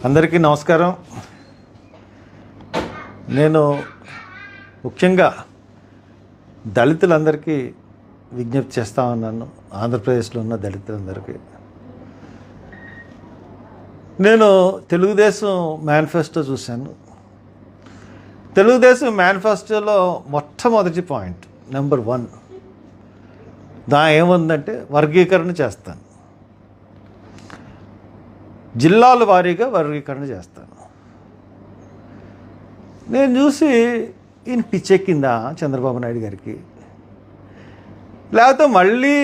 అందరికీ నమస్కారం. నేను ముఖ్యంగా దళితులందరికీ విజ్ఞప్తి చేస్తా ఉన్నాను. ఆంధ్రప్రదేశ్లో ఉన్న దళితులందరికీ నేను తెలుగుదేశం మేనిఫెస్టో చూశాను. తెలుగుదేశం మేనిఫెస్టోలో మొట్టమొదటి పాయింట్ నెంబర్ 1 ఏముందంటే వర్గీకరణ చేస్తాను, జిల్లాల వారీగా వర్గీకరణ చేస్తాను. నేను చూసి ఈయన పిచ్చెక్కిందా చంద్రబాబు నాయుడు గారికి, లేకపోతే మళ్ళీ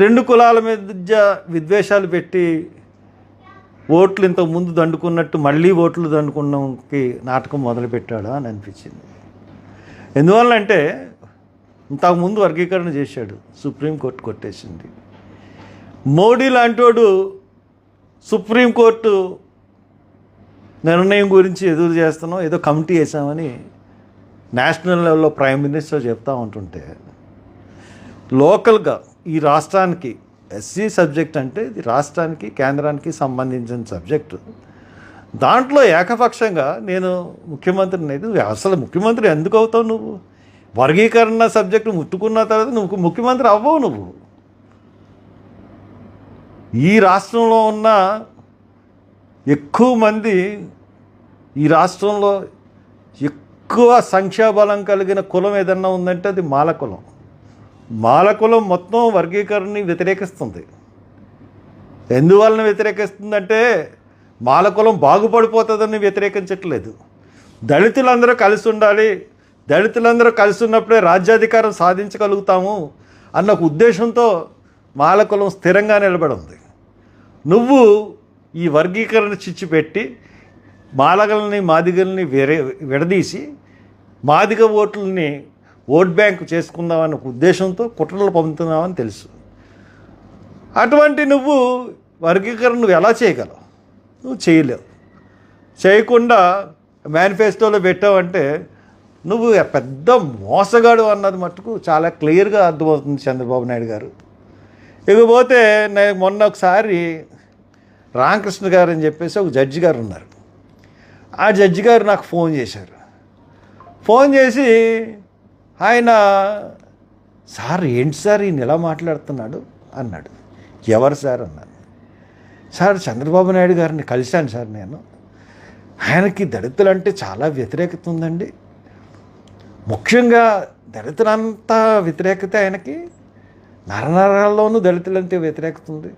రెండు కులాల మధ్య విద్వేషాలు పెట్టి ఓట్లు ఇంతకుముందు దండుకున్నట్టు మళ్ళీ ఓట్లు దండుకున్నకి నాటకం మొదలుపెట్టాడా అని అనిపించింది. ఎందువల్లంటే ఇంతకుముందు వర్గీకరణ చేశాడు, సుప్రీంకోర్టు కొట్టేసింది. మోడీ లాంటివాడు సుప్రీంకోర్టు నిర్ణయం గురించి ఎదురు చేస్తున్నాం, ఏదో కమిటీ వేసామని నేషనల్ లెవెల్లో ప్రైమ్ మినిస్టర్ చెప్తా ఉంటుంటే, లోకల్గా ఈ రాష్ట్రానికి ఎస్సీ సబ్జెక్ట్ అంటే ఇది రాష్ట్రానికి కేంద్రానికి సంబంధించిన సబ్జెక్టు. దాంట్లో ఏకపక్షంగా నేను ముఖ్యమంత్రిని అయితే, అసలు ముఖ్యమంత్రి ఎందుకు అవుతావు నువ్వు? వర్గీకరణ సబ్జెక్టు ముట్టుకున్న తర్వాత నువ్వు ముఖ్యమంత్రి అవ్వవు. నువ్వు ఈ రాష్ట్రంలో ఉన్న ఎక్కువ మంది, ఈ రాష్ట్రంలో ఎక్కువ సంఖ్యాబలం కలిగిన కులం ఏదన్నా ఉందంటే అది మాలకులం. మాలకులం మొత్తం వర్గీకరణని వ్యతిరేకిస్తుంది. ఎందువలన వ్యతిరేకిస్తుందంటే మాలకులం బాగుపడిపోతుందని వ్యతిరేకించట్లేదు. దళితులందరూ కలిసి ఉండాలి, దళితులందరూ కలిసి ఉన్నప్పుడే రాజ్యాధికారం సాధించగలుగుతాము అన్న ఒక ఉద్దేశంతో మాలకులం స్థిరంగా నిలబడి ఉంది. నువ్వు ఈ వర్గీకరణ చిచ్చు పెట్టి మాలగల్ని మాదిగల్ని విడదీసి మాదిగ ఓట్లని ఓట్ బ్యాంకు చేసుకుందామన్న ఉద్దేశంతో కుట్రలు పంపుతున్నావని తెలుసు. అటువంటి నువ్వు వర్గీకరణ నువ్వు ఎలా చేయగలవు? నువ్వు చేయలేవు. చేయకుండా మేనిఫెస్టోలో పెట్టావంటే నువ్వు పెద్ద మోసగాడు అన్నది మట్టుకు చాలా క్లియర్గా అర్థమవుతుంది చంద్రబాబు నాయుడు గారు. ఇకపోతే నేను మొన్న ఒకసారి రామకృష్ణ గారు అని చెప్పేసి ఒక జడ్జి గారు ఉన్నారు. ఆ జడ్జి గారు నాకు ఫోన్ చేశారు. ఫోన్ చేసి ఆయన, సార్ ఏంటి సార్ ఈయన ఎలా మాట్లాడుతున్నాడు అన్నాడు. ఎవరు సార్ అన్నాను. సార్ చంద్రబాబు నాయుడు గారిని కలిశాను సార్ నేను. ఆయనకి దళితులంటే చాలా వ్యతిరేకత ఉందండి. ముఖ్యంగా దళితులంతా వ్యతిరేకత ఆయనకి, నరనరాల్లోనూ దళితులంటే వ్యతిరేకత ఉంది.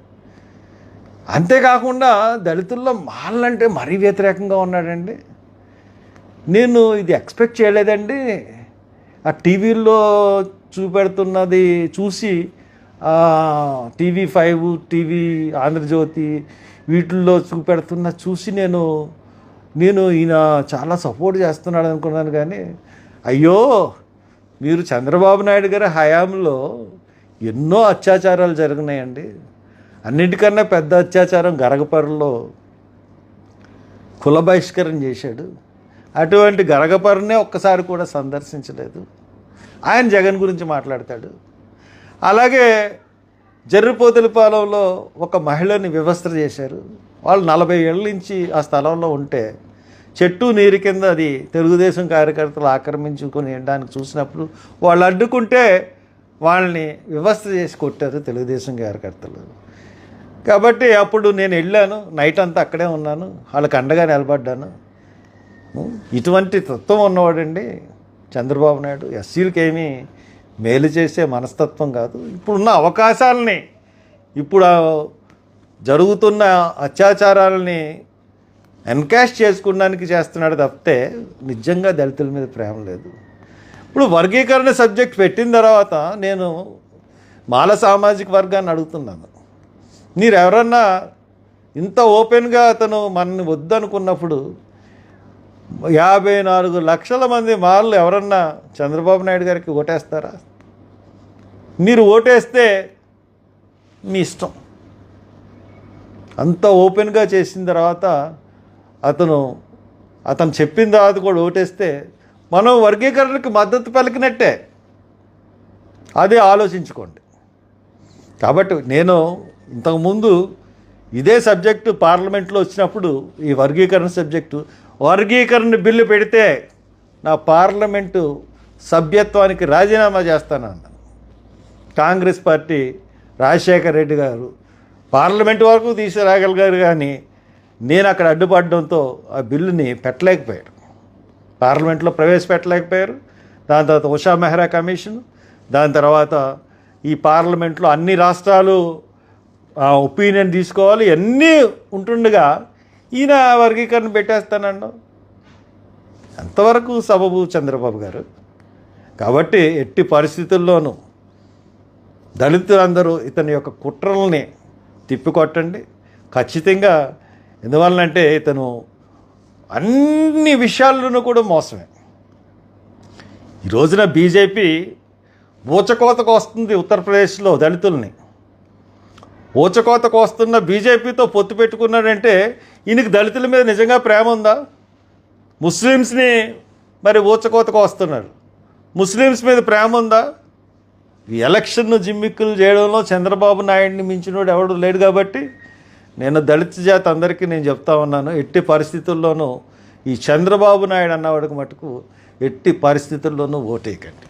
అంతేకాకుండా దళితుల్లో మాలంటే మరీ వ్యతిరేకంగా ఉన్నాడండి. నేను ఇది ఎక్స్పెక్ట్ చేయలేదండి. ఆ టీవీల్లో చూపెడుతున్నది చూసి, TV5, టీవీ ఆంధ్రజ్యోతి వీటిల్లో చూసి నేను ఈయన చాలా సపోర్ట్ చేస్తున్నాడు అనుకున్నాను. కానీ అయ్యో, మీరు చంద్రబాబు నాయుడు గారి హయాంలో ఎన్నో అత్యాచారాలు జరిగినాయండి. అన్నిటికన్నా పెద్ద అత్యాచారం గరగపర్రులో కుల బహిష్కరణ చేశాడు. అటువంటి గరగపర్రునే ఒక్కసారి కూడా సందర్శించలేదు. ఆయన జగన్ గురించి మాట్లాడతాడు. అలాగే జర్రిపోతులపాలెంలో ఒక మహిళని వివస్త్ర చేశారు. వాళ్ళు 40 ఏళ్ళ నుంచి ఆ స్థలంలో ఉంటే చెట్టు నీరు కింద అది తెలుగుదేశం కార్యకర్తలు ఆక్రమించుకొని వెళ్ళడానికి చూసినప్పుడు వాళ్ళు అడ్డుకుంటే వాళ్ళని వివస్త్ర చేసి కొట్టారు తెలుగుదేశం కార్యకర్తలు. కాబట్టి అప్పుడు నేను వెళ్ళాను, నైట్ అంతా అక్కడే ఉన్నాను, వాళ్ళకి అండగా నిలబడ్డాను. ఇటువంటి తత్వం ఉన్నవాడండి చంద్రబాబు నాయుడు. ఎస్సీలకి ఏమీ మేలు చేసే మనస్తత్వం కాదు. ఇప్పుడున్న అవకాశాలని, ఇప్పుడు జరుగుతున్న అత్యాచారాలని ఎన్కాష్ చేసుకోవడానికి చేస్తున్నాడు తప్పితే నిజంగా దళితుల మీద ప్రేమ లేదు. ఇప్పుడు వర్గీకరణ సబ్జెక్ట్ పెట్టిన తర్వాత నేను మాల సామాజిక వర్గాన్ని అడుగుతున్నాను, మీరు ఎవరన్నా ఇంత ఓపెన్గా అతను మనని వద్దనుకున్నప్పుడు 54 లక్షల మంది మాలలు ఎవరన్నా చంద్రబాబు నాయుడు గారికి ఓటేస్తారా? మీరు ఓటేస్తే మీ ఇష్టం. అంత ఓపెన్గా చేసిన తర్వాత అతను చెప్పిన తర్వాత కూడా ఓటేస్తే మనం వర్గీకరణకు మద్దతు పలికినట్టే. అది ఆలోచించుకోండి. కాబట్టి నేను ఇంతకుముందు ఇదే సబ్జెక్టు పార్లమెంట్లో వచ్చినప్పుడు ఈ వర్గీకరణ సబ్జెక్టు, వర్గీకరణ బిల్లు పెడితే నా పార్లమెంటు సభ్యత్వానికి రాజీనామా చేస్తానన్నాను. కాంగ్రెస్ పార్టీ రాజశేఖర రెడ్డి గారు పార్లమెంటు వరకు తీసుకురాగలిగారు, కానీ నేను అక్కడ అడ్డుపడడంతో ఆ బిల్లుని పెట్టలేకపోయారు, పార్లమెంట్లో ప్రవేశపెట్టలేకపోయారు. దాని తర్వాత ఉషా మెహ్రా కమిషన్, దాని తర్వాత ఈ పార్లమెంట్లో అన్ని రాష్ట్రాలు ఒపీనియన్ తీసుకోవాలి, అన్నీ ఉంటుండగా ఈయన వర్గీకరణ పెట్టేస్తానండి. ఎంతవరకు సబబు చంద్రబాబు గారు? కాబట్టి ఎట్టి పరిస్థితుల్లోనూ దళితులందరూ ఇతని యొక్క కుట్రల్ని తిప్పికొట్టండి ఖచ్చితంగా. ఎందువల్లంటే ఇతను అన్ని విషయాల్లోనూ కూడా మోసమే. ఈ రోజున బీజేపీ ఊచకోతకు వస్తుంది ఉత్తరప్రదేశ్లో దళితుల్ని. ఊచకోతకు వస్తున్న బీజేపీతో పొత్తు పెట్టుకున్నాడంటే ఈయనకి దళితుల మీద నిజంగా ప్రేమ ఉందా? ముస్లిమ్స్ని మరి ఊచకోతకు వస్తున్నారు, ముస్లిమ్స్ మీద ప్రేమ ఉందా? ఈ ఎలక్షన్ను జిమ్మిక్కులు చేయడంలో చంద్రబాబు నాయుడిని మించినోడు ఎవడు లేడు. కాబట్టి నేను దళిత జాతి అందరికీ నేను చెప్తా ఉన్నాను, ఎట్టి పరిస్థితుల్లోనూ ఈ చంద్రబాబు నాయుడు అన్నవాడికి మటుకు ఎట్టి పరిస్థితుల్లోనూ ఓటేయకండి.